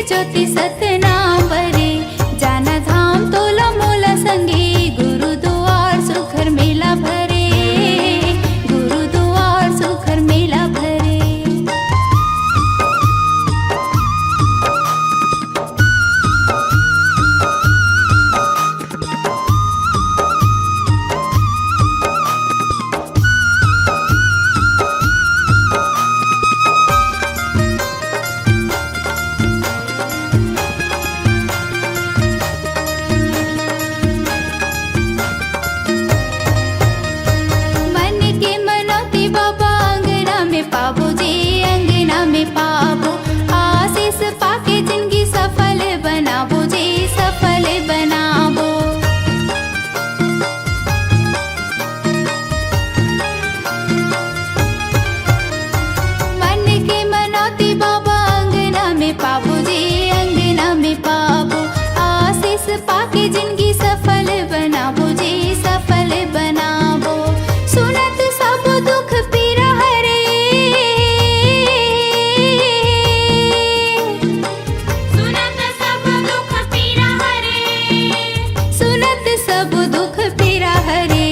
ज्योति सतनावरे जाना धाम तोला मोला संगे गुरुद्वार सुखर मेला भरे गुरुद्वार सुखर मेला भरे। पाके जिंदगी सफल बनाबो जी सफल बनाबो। सुनत सब दुख पीरा हरे सुनत सब दुख पीरा हरे सुनत सब दुख पीरा हरे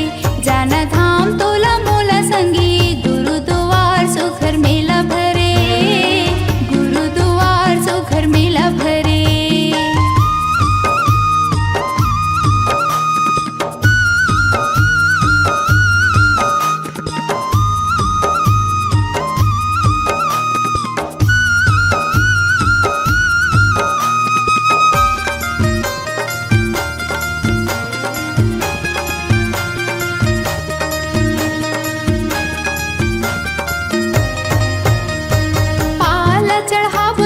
जाना धाम तोला मोला संगी गुरुद्वार सुखर मेला भरे गुरुद्वार सुखर मेला भरे। चढ़ाबो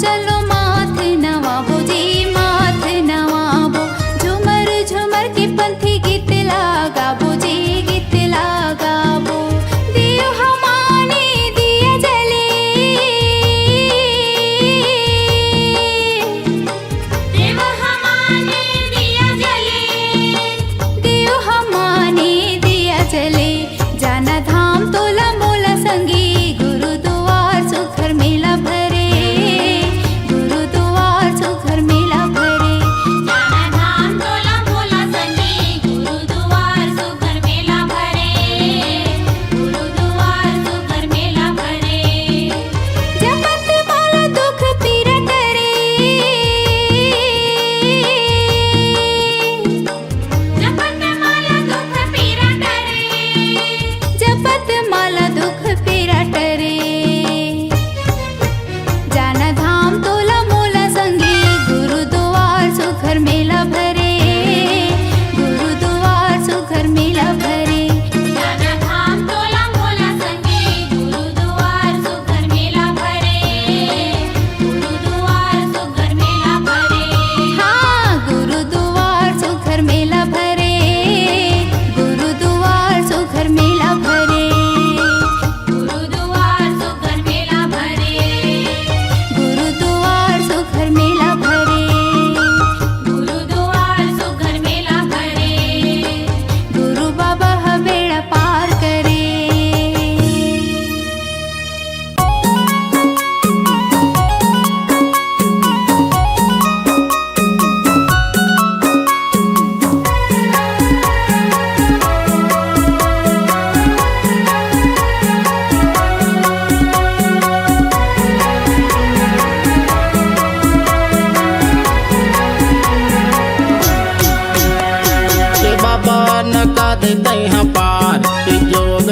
चलो माथ नवाबो जी माथ नवाबो झूमर झूमर के पंथी गीत लगाबो जी गीत लगाबो। दियो हमाने दिया जले देव हमाने दिया जले दियो हमाने दिया जले जाना धाम तोला मोला संगी गुरुद्वार सुखर मेला भरे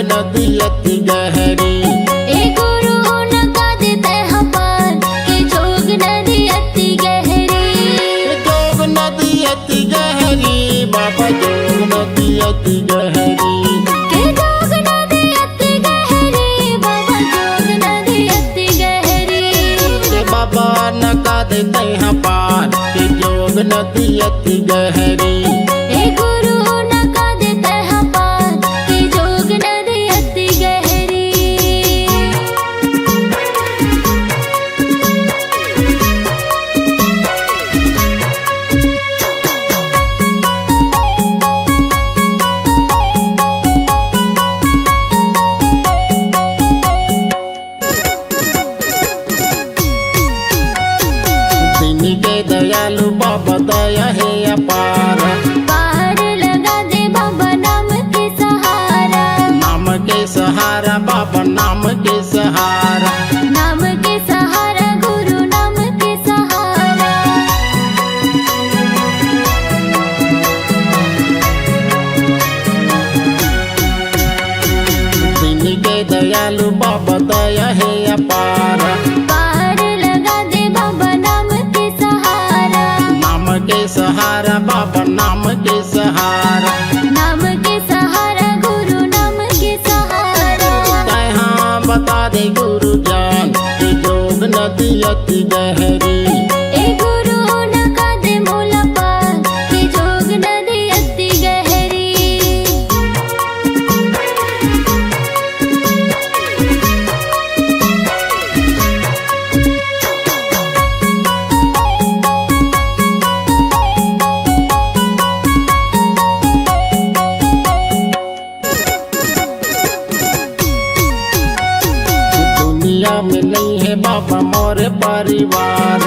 नदी अति गहरी गुरु नका देते हैं पार के जोग नदी अति गहरी जोग नदी अति गहरी बाबा जोग नदी अति गहरी के जोग नदी अति गहरी बाबा जोग नदी अति गहरी बाबा नका देते हैं पार के जोग नदी अति गहरी गुरु नका देते हैं पार के जोग नदी अति गहरी। सहारा बाबा नाम के सहारा। नाम के सहारा गुरु नाम के सहारा। दीन के दयालु बाबा दया है अपार। पार लगा दे बाबा नाम के सहारा। नाम के सहारा बाबा नाम के सहारा। नाम के सहारा गुरु नाम के सहारा। तहाँ बता दे गुरु जान कि जोग नदी अति गहरी। ए गुरु नका दे मोला पार कि जोग नदी अति गहरी। दुनिया में नहीं है बाबा मोर परिवार।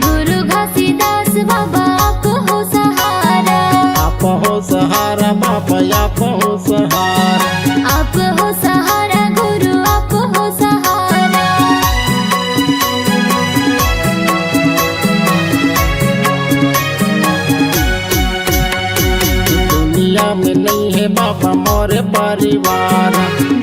गुरु घासीदास बाबा आप हो सहारा। आप हो सहारा बाबा आप हो सहारा। आप हो सहारा गुरु आप हो सहारा। दुनिया में नहीं है बाबा मोर परिवार।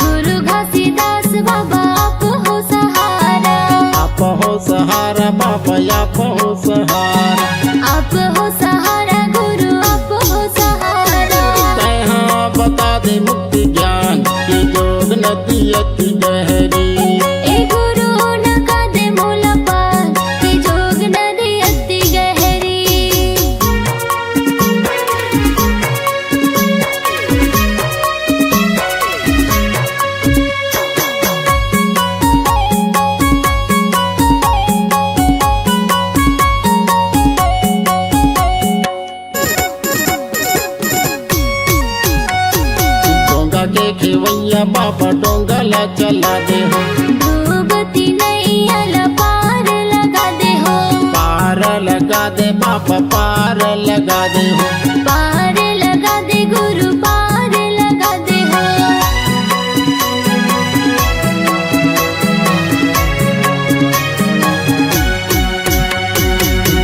गुरु घासीदास बाबा आप हो सहारा। आप हो सहारा बाबा आप हो सहारा। आप हो सहारा गुरु आप हो सहारा। तहाँ बता दे मुक्ति ज्ञान की जोग नदी अति गहरी। ए गुरु नका दे मोला पार कि जोग नदी अति गहरी। डोंगा के खेवैया बाबा डोंगला चला दे हो। डूबती नैया पार लगा दे हो। पार लगा दे बाबा पार लगा दे हो। पार लगा दे गुरु पार लगा दे हो।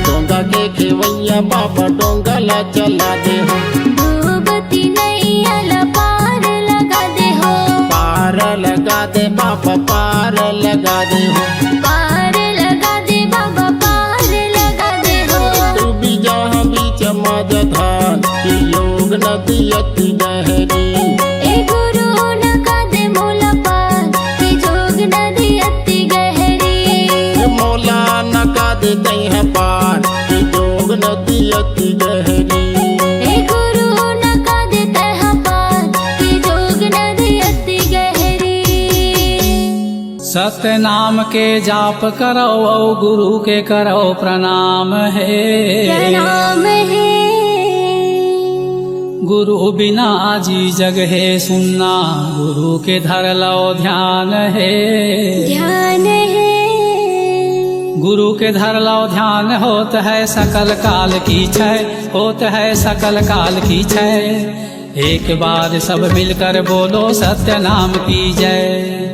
डोंगा के खेवैया बाबा डोंगला चला दे हो। डूबती नैया पार लगा दे हो। पार लगा दे बाबा पार लगा दे हो। पार लगा दे बाबा पार लगा दे हो। तू भी जहाँ बीच मजधान की योग नदी अति गहरी। ए गुरु नका दे मोला पार कि जोग नदी अति गहरी। मौला नका दे तैह पार की जोग नदी अति गहरी। ए गुरु नका दे तह पार कि जोग नदी अति गहरी। सत्य नाम के जाप करो औ गुरु के करो प्रणाम है। प्रणाम है। गुरु बिना जी जग है सुनना, गुरु के धर लो ध्यान है। ध्यान है। गुरु के धर लो ध्यान होत है सकल काल की छय। होत है सकल काल की छय। एक बार सब मिलकर बोलो सत्य नाम की जय।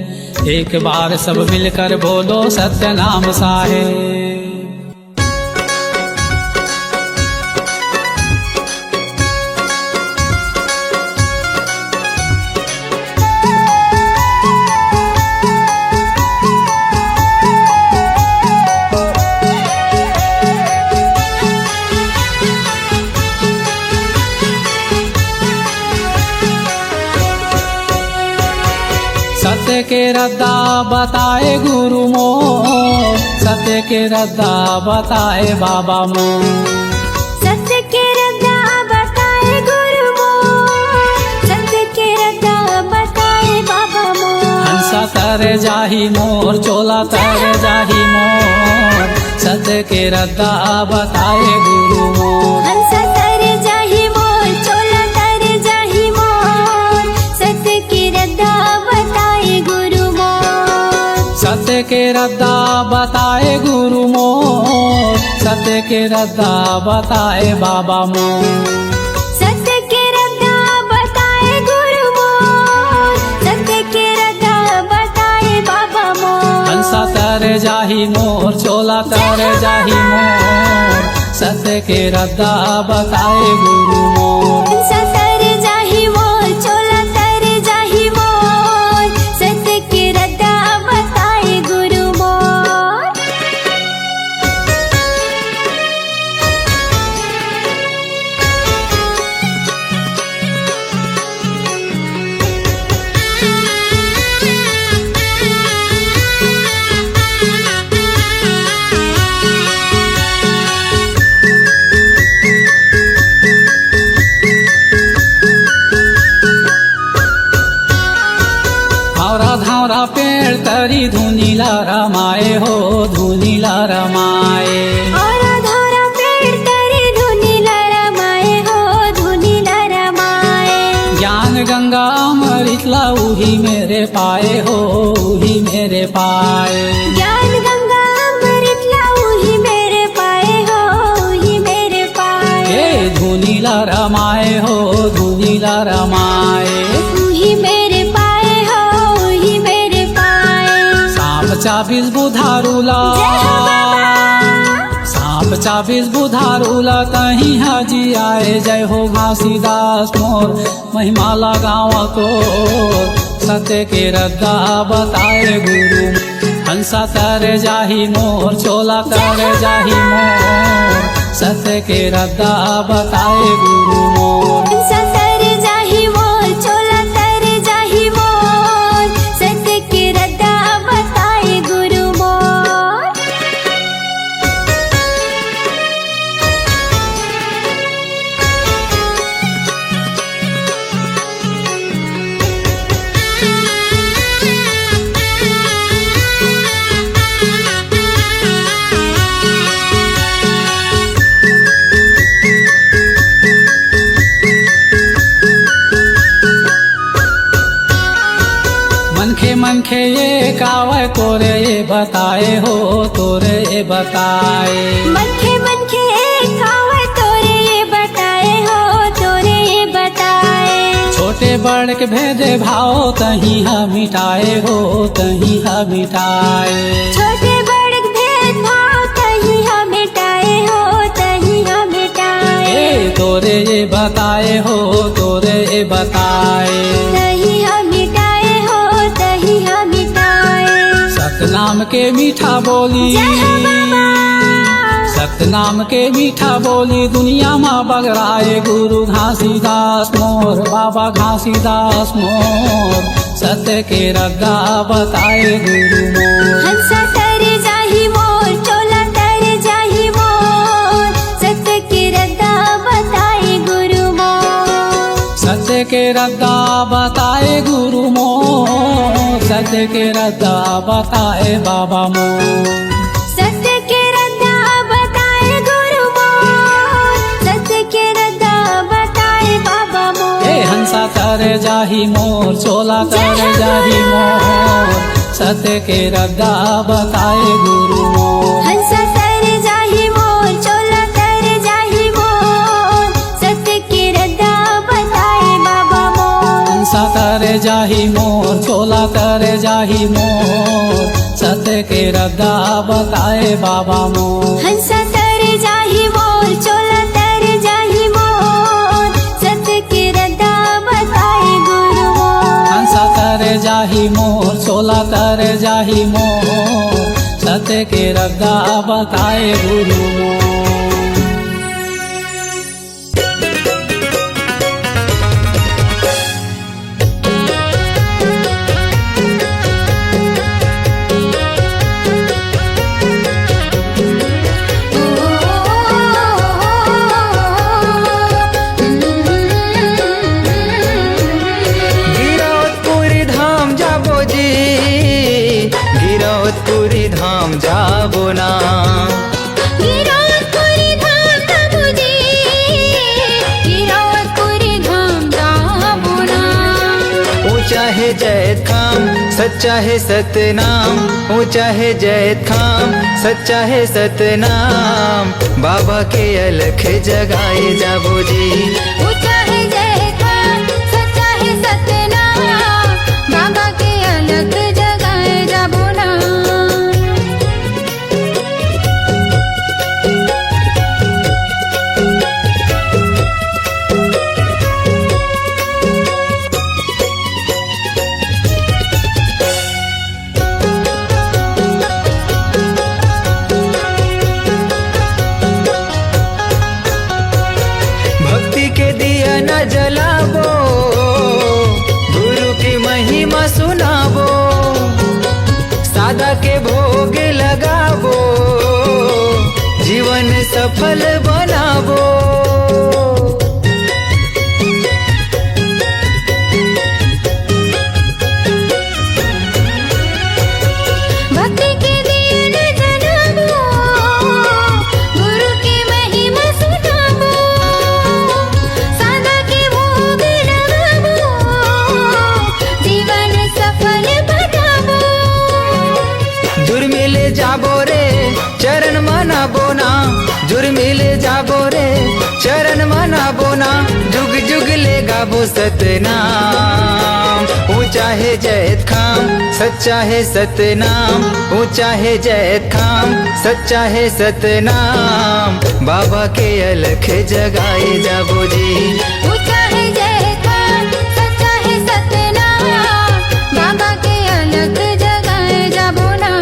एक बार सब मिलकर बोलो सत्य नाम साहेब। सत्य के रद्दा बताए गुरु मोर। सत्य के रद्दा बताए बाबा मोर। सत्य के रद्दा बताए गुरु मोर। सत्य के रद्दा बताए बाबा मोर। हंसा तर जाही मोर, चोला तर जाही मोर। सत्य के रद्दा बताए गुरु मोर। हंसा तर जाही मोर, चोला तर जाही मोर। सत्य के रद्दा बताए गुरु मोर। सत्य के रद्दा बताए गुरु मोर। सत्य के रद्दा बताए बाबा मोर। सत्य के रद्दा बताए गुरु मोर। सत्य के रद्दा जाही मोर चोला तर जाही मोर सत्य के रद्दा बताए गुरु मोर सतर जाही मोर चोला तर जाही मोर सत्य के रद्दा बताए गुरु मोर धावरा धावरा पेड़ तरी धुनीला रमाए हो धुनीला रमाए और धारा पेड़ तरी धुनीला रमाए हो धुनीला रमाए ज्ञान गंगा अमृतला उही मेरे पाए हो उही मेरे पाए ज्ञान गंगा अमृतला उही मेरे पाए हो उही मेरे पाए ए धुनीला रमाए हो धुनीला रमाए उही मेरे पाए हो उही मेरे पाए सांप चाबीस बुधारूला सांप चाबीस बुधारूला तही हाजी आए जय हो घासीदास मोर महिमाला गावा को सत्य के रद्दा बताए गुरु हंसा तर जाही मोर चोला तर जाही मोर सत्य के रद्दा बताए गुरु मोर सतर जाही मोर चोला तर जाही मोर सत्य के रद्दा बताए गुरु मोर मनखे ये कावै तोरे ये बताए हो तोरे ये बताए मनखे मनखे खावे तोरे ये बताए हो तोरे ये बताए छोटे बड़ के भेदे भाव तही हा मिटाए हो तही हा मिटाए छोटे बड़े भेदभाव तही हम मिटाए हो तही हम मिटाए ए तोरे ये बताए हो तोरे ये बताए तही हम मिटाए हो तही हम मिटाए सतनाम के मीठा बोली जय हो बाबा सतनाम के मीठा बोली दुनिया में बगराए गुरु घासीदास मोर बाबा घासीदास मोर सत्य के रद्दा बताए गुरु मोर हंसा तर जाही मोर चोला तर जाही मोर सत्य के रद्दा बताए गुरु मोर सत्य के रद्दा बताए गुरु मोर सत्य के रद्दा बताए बाबा मोर सत्य के रद्दा बताए गुरु मोर सत्य के रद्दा बताए बाबा मोर ए हंसा तर जाही मोर चोला तर जाही मोर सत्य के रद्दा बताए गुरु मोर हंसा तर जाही मोर चोला तर जाही मोर सत्य के रद्दा बताए बाबा मोर हंसा तर जाही मोर चोला तर जाही मोर सत्य के रद्दा बताए बाबा मोर हंसा तर जाही मोर चोला तर जाही मोर सत्य के रद्दा बताए गुरु मोर हंसा तर जाही मोर चोला तर जाही मोर सत्य के रद्दा बताए गुरु मोर गिरौदपुरी धाम जाबो जी गिरौदपुरी धाम जाबो ना गिरौदपुरी धाम जाबो जी गिरौदपुरी धाम जाबो ना ऊंचा है जैत खाम सच्चा है सतनाम ऊंचा है जैत खाम सच्चा है सतनाम बाबा के अलख जगाए जाबो जी ऊंचा है जय खान सच्चा है सतनाम बाबा के अलग जगाए जाबो ना सादा के भोग लगाबो, जीवन सफल बनाबो। भक्ति के दिल जलाबो, गुरु की महिमा सुनाबो, सादा के भोग लगाबो, जीवन सफल बनाबो। जुर्मिले जाबो रे चरण मनाबो ना, जुर्मिले जाबो रे चरण मनाबो ना, जुग जुग ले गाबो सतनाम। ऊंचा है जैत खाम, सच्चा है सतनाम, ऊंचा है जैत खाम, सच्चा है सतनाम। बाबा के अलख जगाए जाबो जी। ऊंचा है जय खान, सच्चा है सतनाम, बाबा के अलग जगाए जाबो ना।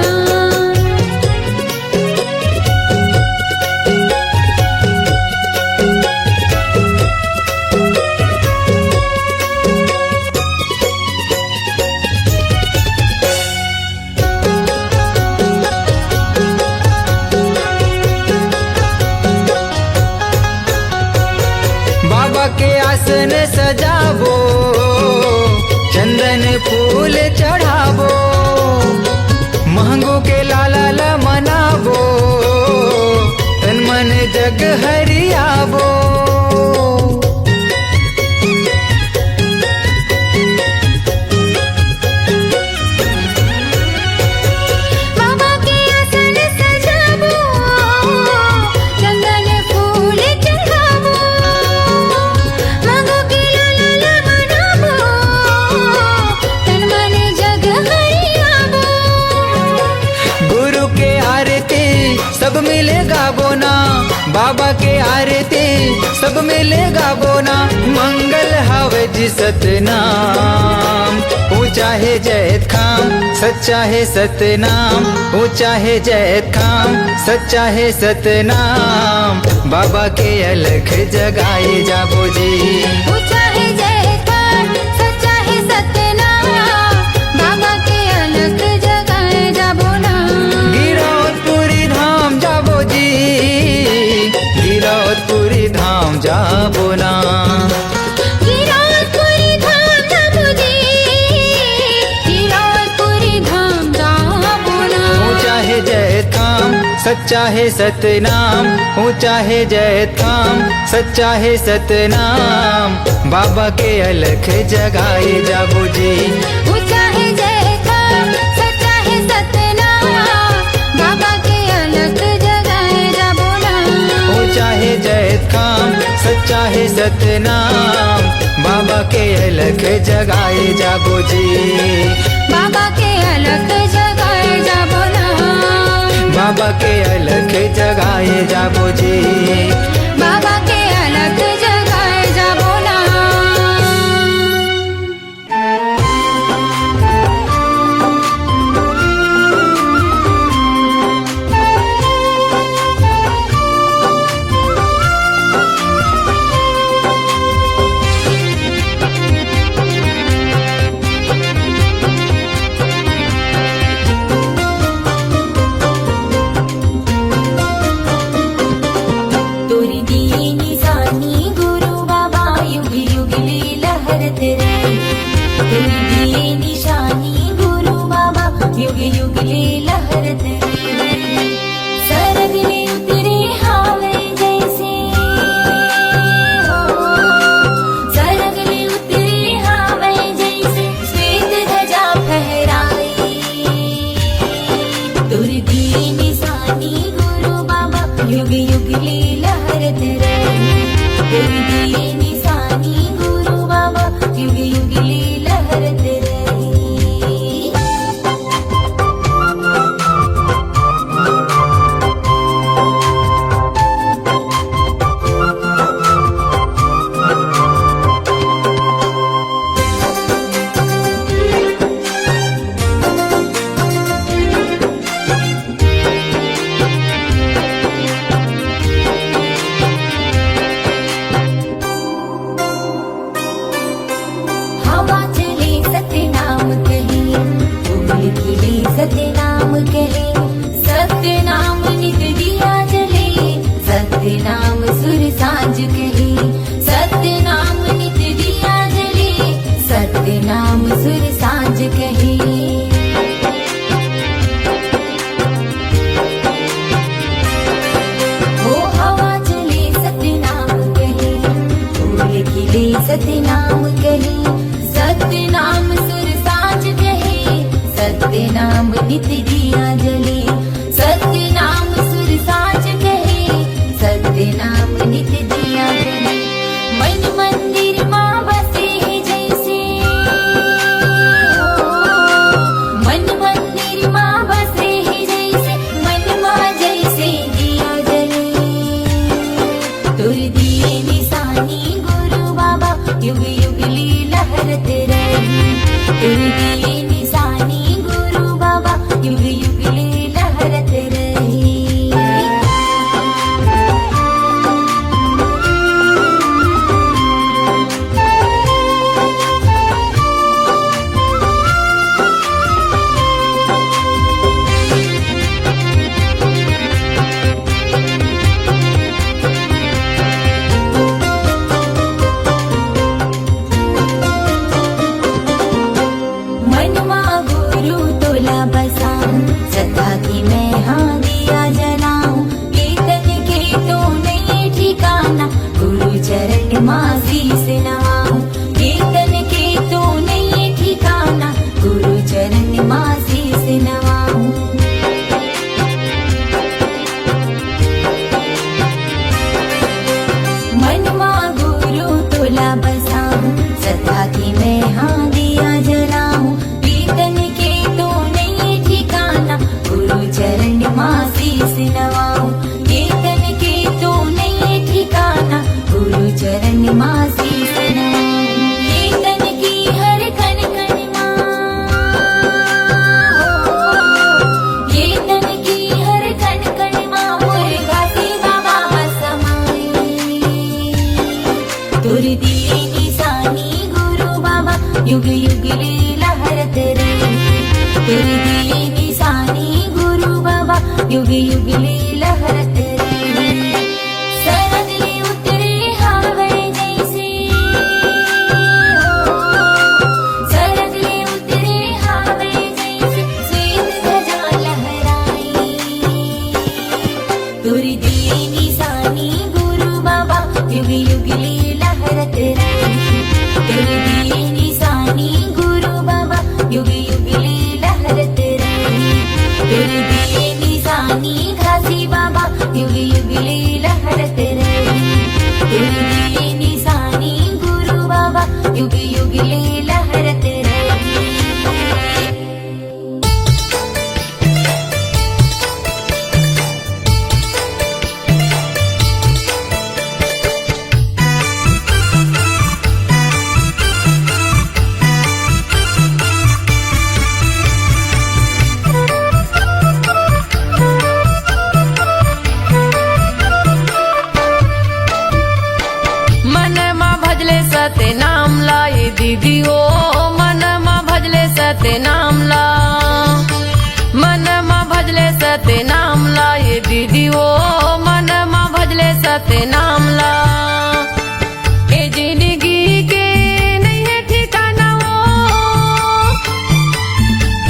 बाबा के आसन सजाबो, चंदन फूल चढ़ाबो, महंगो के लाला ला मनाबो, तन मन जग हरियाबो। बाबा के आसन सजाबो, चंदन फूल चढ़ाबो, मांगो के लाला मनाबो, तन मन जग हरियाबो। गुरु के आरती सब मिले गाबो ना, बाबा के आरती सब मिले गाबो ना, मंगल हावे जी सतनाम। ऊंचा है जैत खाम, सच्चा है सतनाम, ऊंचा है जैत खाम, सच्चा है सतनाम। बाबा के अलख जगाए जाबो जी। ऊंचा है जय खान, सच्चा है सतनाम, बाबा के अलग जगाए जाबो ना। गिरौदपुरी धाम जाबो जी, गिरौदपुरी धाम जाबो ना। गिरौदपुरी धाम जाबो जी, गिरौदपुरी धाम जाबो ना। ऊंचा है जैत खाम, सच्चा है सतनाम, ऊंचा है जैत खाम, सच्चा है सतनाम। बाबा के अलख जगाए जाबो जी। ऊंचा है जय खान, सच्चा है सतनाम, बाबा के अलग जगाए जाबो ना। ऊंचा है जैत खाम, सच्चा है सतनाम। बाबा के अलख जगाए जाबो जी। बाबा के अलग जगाए जाबो ना। बाबा के अलख जगाए जाबो जी। बाबा के अलग जगाए जाबो ना। तोरी दिए निशानी गुरु बाबा युग युग ले लहरत रहे। तोरी दिए निशानी गुरु बाबा युग युग ले लहरत रहे। सरग ले उतरे हावे जैसे हो, सरग ले उतरे हावे जैसे श्वेत ध्वजा फहराई। तोरी दिए निशानी गुरु बाबा युग युग ले लहरत रहे। तोरी दिए निशानी गुरु बाबा युग युग ले लहरत रहे। नाम नित दिया जले सत्य नाम सुर साज कहे सत्य नाम नित दिया जले मन मंदिर माँ बसे है जैसे मन मंदिर माँ बसे है जैसे मन माँ जैसे दिया जले तुर दिए निशानी गुरु बाबा युग युग लीला लहरत रही तुर दिए निशानी गुरु बाबा युग युग लीला लहरत रही मनमा गुरु तोला बसाऊं सदा की मैं हाँ दिया जलाऊं कीर्तन के तो नहीं ठिकाना गुरु चरण माँ शीस नवाऊं कीर्तन के तो नहीं ठिकाना गुरु चरण माँ शीस नवाऊं मनमा गुरु तोला बसाऊं सदा की मैं हाँ दिया जलाऊं कीर्तन के तो नहीं ठिकाना गुरु चरण माँ शीस नवाऊं कीर्तन के तो नहीं ठिकाना गुरु चरण माँ शीस नवाऊं कीर्तन की हर कण कण माँ कीर्तन की हर कण कण माँ मुर्गा से बाबा समाए तुर दिए निशानी गुरु बाबा युग युग लीला लहरत रही तुर दिए निशानी गुरु बाबा युग युग लीला लहरत रही शरद ले उतरे हावे जैसे शरद ले उतरे हावे जैसे श्वेत ध्वजा लहराई तुर दिए निशानी गुरु बाबा युग युग लीला लहरत रही तुर दिए निशानी गुरु बाबा युग युग लीला लहरत रही तुर दिए निशानी घासी बाबा युग युग लीला लहरत रही तुर दिए निशानी गुरु बाबा युग युग लीला लहरत रही मन माँ भजले सते नाम लाए दीदी ओ मन माँ भजले सते नाम ला मन माँ भजले सते नाम लाए दीदी ओ मन माँ भजले सते नाम ला ए जिंदगी के नहीं है ठिकाना वो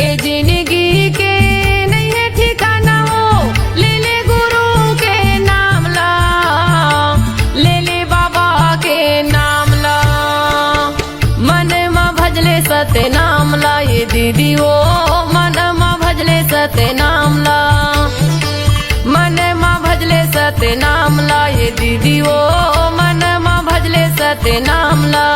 ए जिंदगी के नहीं है ठिकाना वो ले ले गुरु के नाम ला ले ले बाबा के नाम ला मन माँ भजले सते नाम ला ये दीदी ओ मन माँ भजले सते नाम ला मन माँ भजले सते नाम ला ये दीदी ओ मन माँ भजले सते नाम ला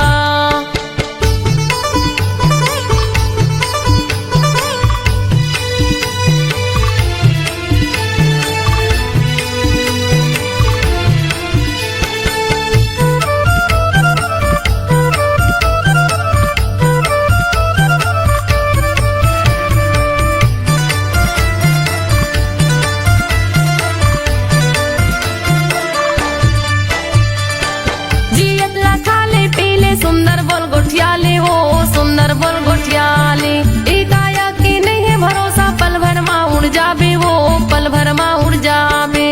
जियत ला खाले पीले सुंदर बोल गोठियाले हो सुंदर बोल गोठियाले ई काया की नहीं है भरोसा पल भर माँ उड़ जाबे वो पल भर माँ उड़ जाबे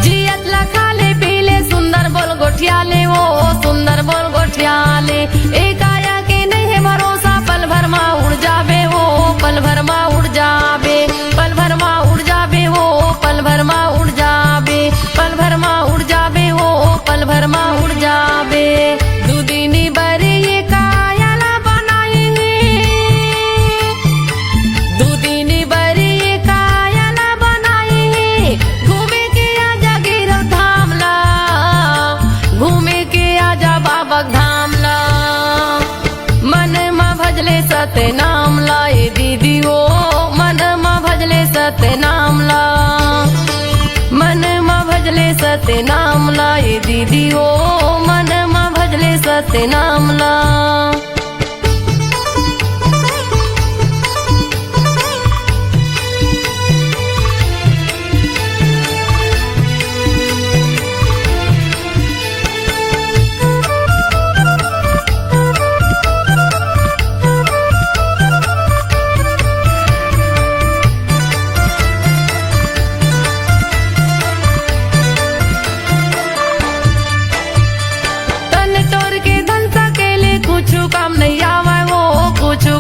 जियत ला खाले पीले सुंदर बोल गोठियाले वो सुंदर बोल गोठियाले ए काया के नहीं है भरोसा पल भर माँ उड़ जाबे वो पल भर माँ उड़ जाबे पल भर माँ उड़ जाबे वो पल भर माँ उड़ जाबे पल भर माँ उड़ जाबे वो पल भर मा उड़ जावे। दूधिनी बरी ये कायला बनाई दूधिनी बरी ये कायला बनाई। घूमे के आजा गिरव धामला घूमे के आजा बाबक धामला। मन मा भजले सत्य नाम लाए दीदी ओ मन मा भजले सत्य नाम ला। मन मा भजले सत्य नाम लाए दीदी ओ मन मा भजले सत्य नाम ला।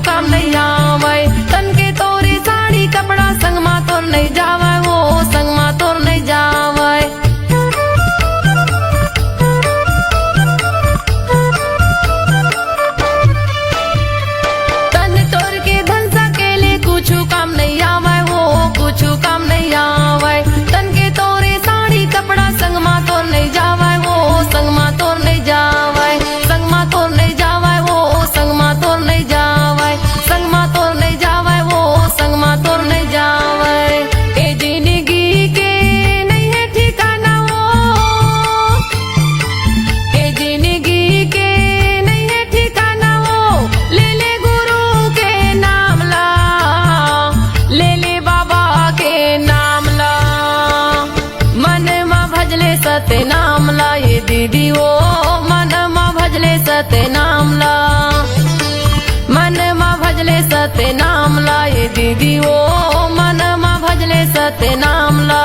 काम नहीं आवे तन के तोरी साड़ी कपड़ा संग मा तोर नहीं जावे वो संग मा तोर नहीं जावे। तन तोर के धन सकेले कुछ काम नहीं आवे वो कुछ काम नहीं आवे। तन के तोरे साड़ी कपड़ा संग मा तोर नहीं जावे वो संग मा तोर नहीं जावे। संग मा तोर नहीं जावे वो संग मा तोर नहीं जावे। संग मा तोर नहीं जावे वो संग मा तोर नहीं जावे। ए जिंदगी के नहीं है ठिकाना वो ए जिंदगी के नहीं है ठिकाना वो। ले ले गुरु के नाम ला ले ले बाबा के नाम ला। मन मा भजले सत्य नाम ला ये दीदी ओ मन मा भजले सत्य नाम ला। मन मा भजले सत्य नाम ला ये दीदी ओ मन मा भजले सत्य नाम ला।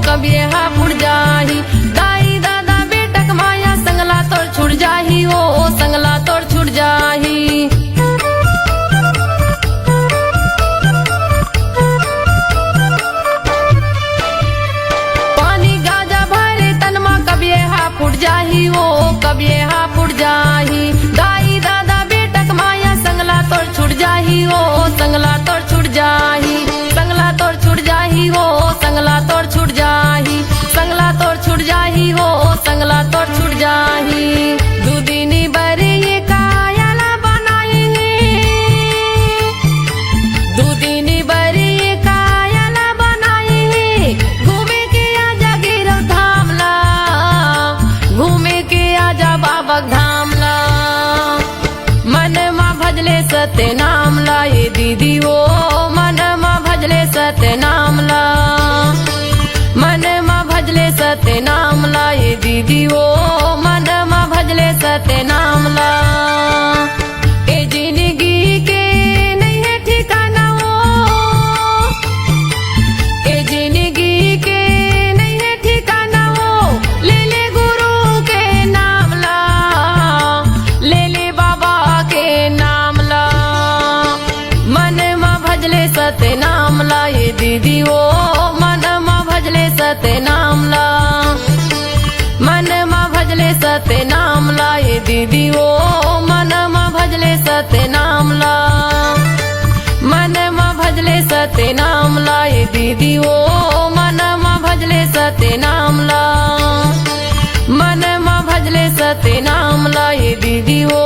कब ये हा फुट जाही दाई दादा बेटक माया संगला तोड़ छुट जाही ओ संगला तोड़ छुट जाही। पानी गाजा भरे तनमा कब ये हा फुट जाही ओ कब ये हा फुट जाही। दाई दादा बेटक माया संगला तोड़ छुट जाही ओ संगला तोड़ छुट जाही। संगला तोड़ छुट जाही ओ संगला तोड़ छुट जाही। संगला तोड़ छुट जाही हो संगला तोड़ छुट जाही। दूधिनी बरी ये कायला बनाई दूधिनी बरी ये कायला बनाई। घूमे के आजा गिरव धामला घूमे के आजा बाबक धामला। मन मा भजले सत्य नाम ला ये दीदी ओ मन मा भजले सत्य नाम ला। मन मा भजले सत्य नाम ला ये दीदी ओ मन मा भजले सत्य नाम ला। ए जिंदगी के नहीं है ठिकाना वो ए जिंदगी के नहीं है ठिकाना वो। ले ले गुरु के नाम ला ले ले बाबा के नाम ला। मन मा भजले सत्य नाम ला ये दीदी ओ मन मा भजले सत्य नाम ला। मन मा भजले सत्य नाम ला ये दीदी ओ मन मा भजले सत्य नाम ला। मन मा भजले सत्य नाम ला ये दीदी ओ मन मा भजले सत्य नाम ला। मन मा भजले सत्य नाम ला ये दीदी ओ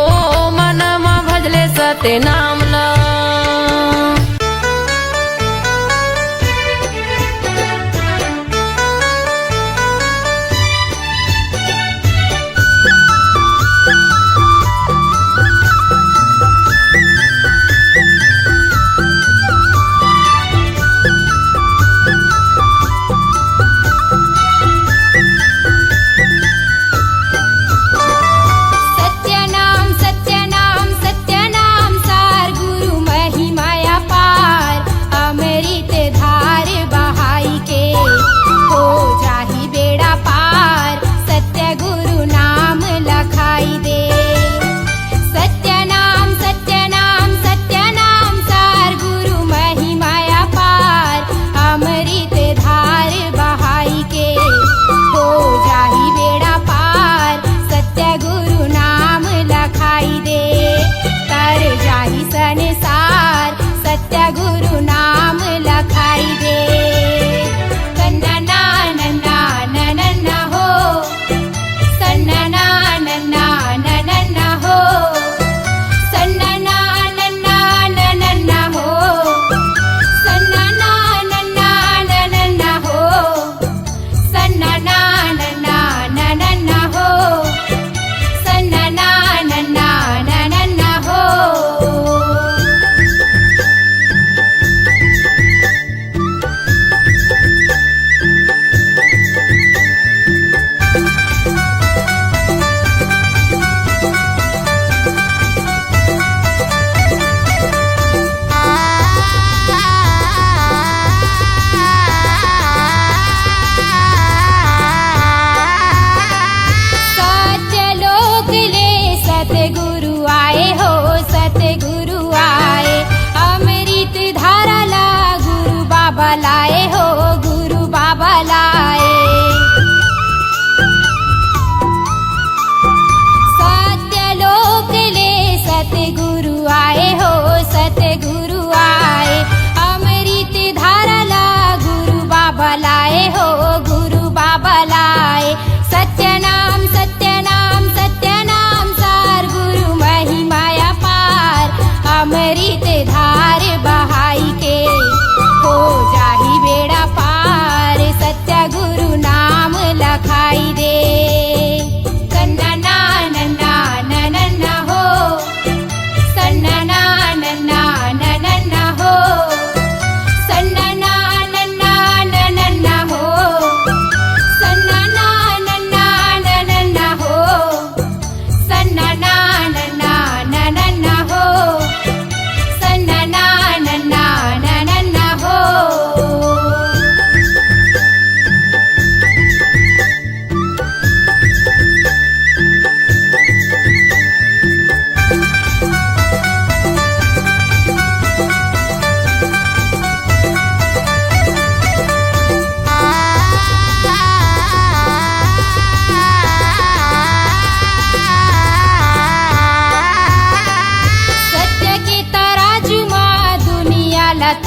मन मा भजले सत्य नाम ला।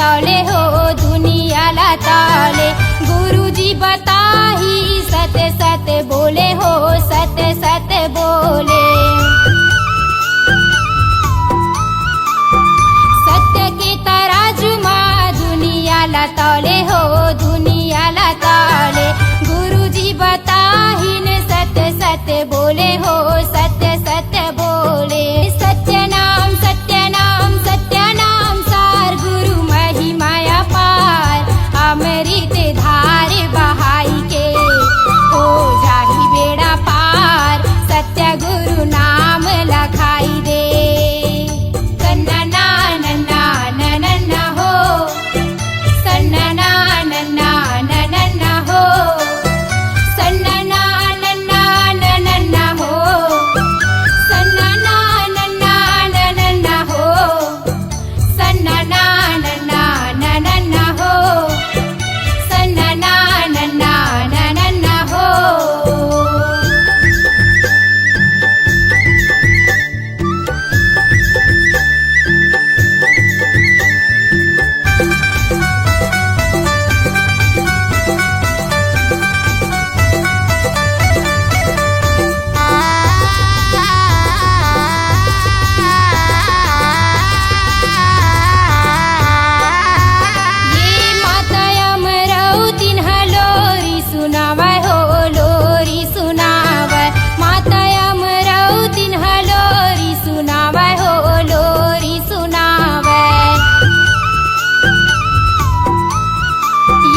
तौले हो दुनिया ला तौले गुरुजी बताही सत्य सत्य बोले हो सत्य सत्य बोले सत्य के तराजू माँ दुनिया ला तौले हो दुनिया ला तौले गुरुजी बताही ने सत्य सत्य बोले हो सत्य सत्य बोले सत्य नाम सार गुरु महिमाया पार अमृत धार बहाई के हो जाही बेड़ा पार सत्य गुरु नाम लखाई दे सन्ना ना नन्ना नन्ना हो सन्ना ना नन्ना नन्ना हो सन्ना ना नन्ना नन्ना हो सन्ना ना नन्ना नन्ना हो सन्ना ना नन्ना नन्ना हो सन्ना ना नन्ना नन्ना हो ये माता अमरावती लोरी सुनावै हो लोरी सुनावै माता अमरावती लोरी सुनावै हो लोरी सुनावै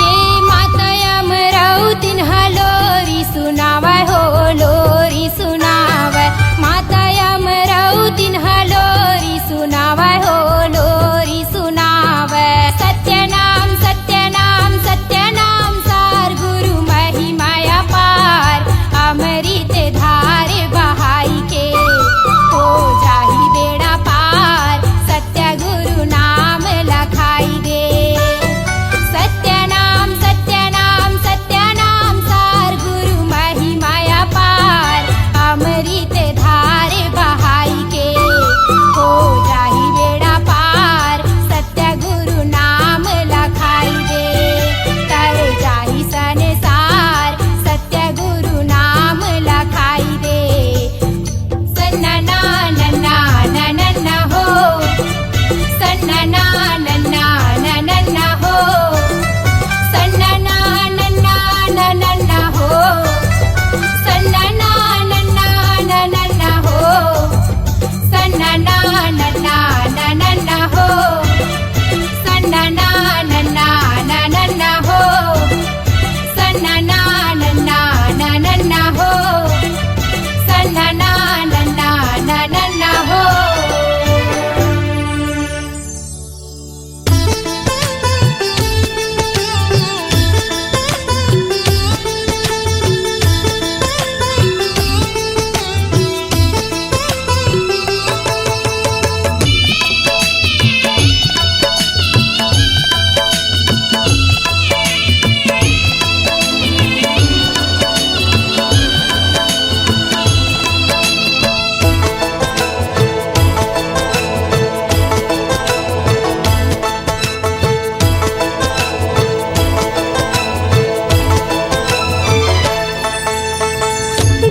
ये माता अमरावती लोरी सुनावै हो लोरी सुनावै माता अमरावती लोरी सुनावै हो लोरी सुनावै सत्य नाम सार गुरु महिमाया पार अमृत धार बहाई के हो जाही बेड़ा पार सत्य गुरु नाम लखाई दे सत्य नाम सार गुरु महिमाया पार अमृत धार बहाई के हो जाही बेड़ा पार सत्य गुरु नाम लखाई दे तर जाही संसार सत्य गुरु नाम लखाई दे सन्ना ना नन्ना नन्ना हो सन्ना ना नन्ना नन्ना हो सन्ना ना नन्ना नन्ना हो सन्ना ना नन्ना नन्ना हो सन्ना ना नन्ना नन्ना हो सन्ना ना नन्ना नन्ना हो सन्ना ना नन्ना नन्ना हो सन्ना ना नन्ना नन्ना हो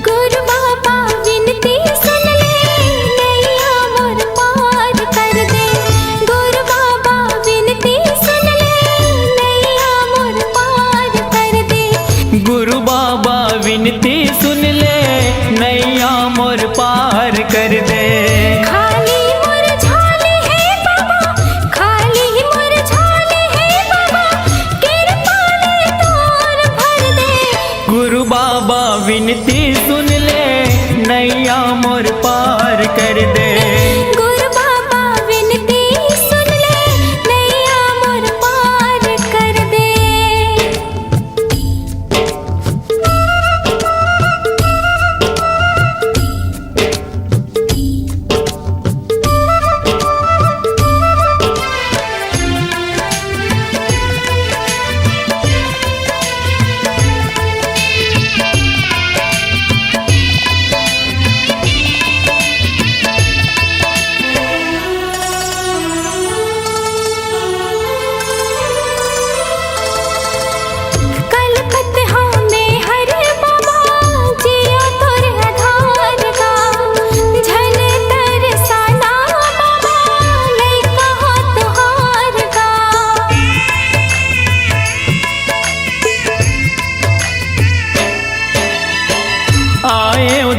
गुरु बाबा विनती सुन ले नैया मोर पार कर दे गुरु बाबा विनती सुन ले नैया मोर पार कर दे गुरु बाबा विनती सुन ले नैया मोर पार कर दे खाली मोर झाले है बाबा खाली मोर झाले है बाबा कृपा ले तोर भर दे गुरु बाबा विनती सुन ले नैया मोर पार कर दे गुरु बाबा विनती सुन ले नैया मोर पार कर दे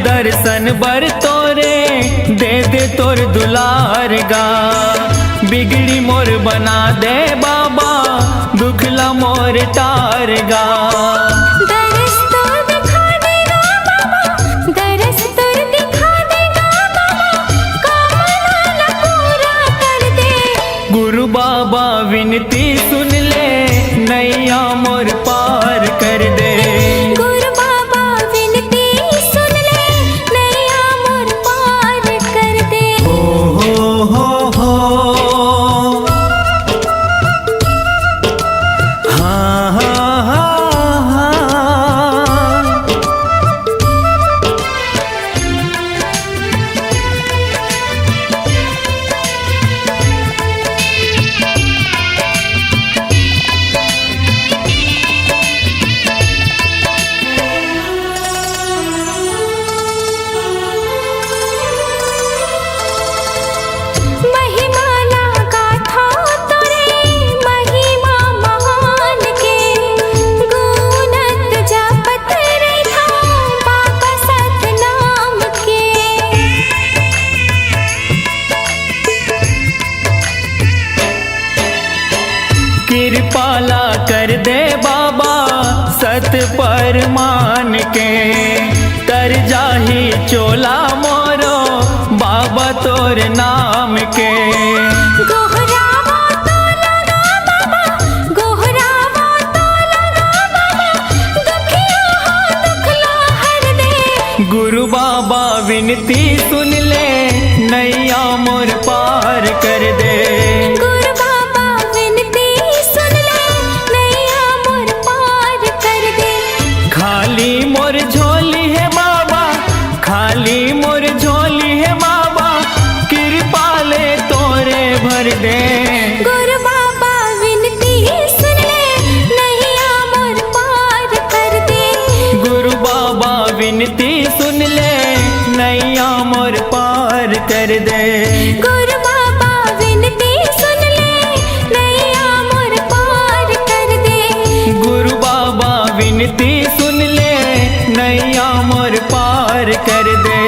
दर्शन बर तोरे दे दे तोर दुलार गा बिगड़ी मोर बना दे बाबा दुखला मोर टार गा दरस तो दिखा देगा बाबा दरस तो दिखा देगा बाबा कामना पूरा कर दे गुरु बाबा विनती सुन ले नैया मोर पार कर दे गुरु बाबा विनती सुन ले नैया मोर पार कर दे हो हाँ हाँ हाँ हाँ महिमा लगा था तोरे महिमा महान के गुणत जपत रहा बाबा सतनाम के कृपाला कर दे बाबा सत पर मान के तर जाही चोला मोरो बाबा तोर नाम के गोहरावा तो लगा बाबा गोहरावा तो लगा बाबा दुखिया हो दुखला हर दे गुरु बाबा विनती सुन ले नैया मोर पार कर दे गुरु बाबा विनती सुन ले नैया मोर पार कर दे खाली मोर झोली है बाबा खाली मोर झोली है बाबा कृपा ले तोरे भर दे गुरु बाबा विनती सुन ले नैया मोर पार कर दे गुरु बाबा विनती सुन ले नैया मोर पार कर दे गुरु बाबा विनती सुन ले नैया मोर पार कर दे गुरु बाबा विनती सुन ले नैया मोर पार कर दे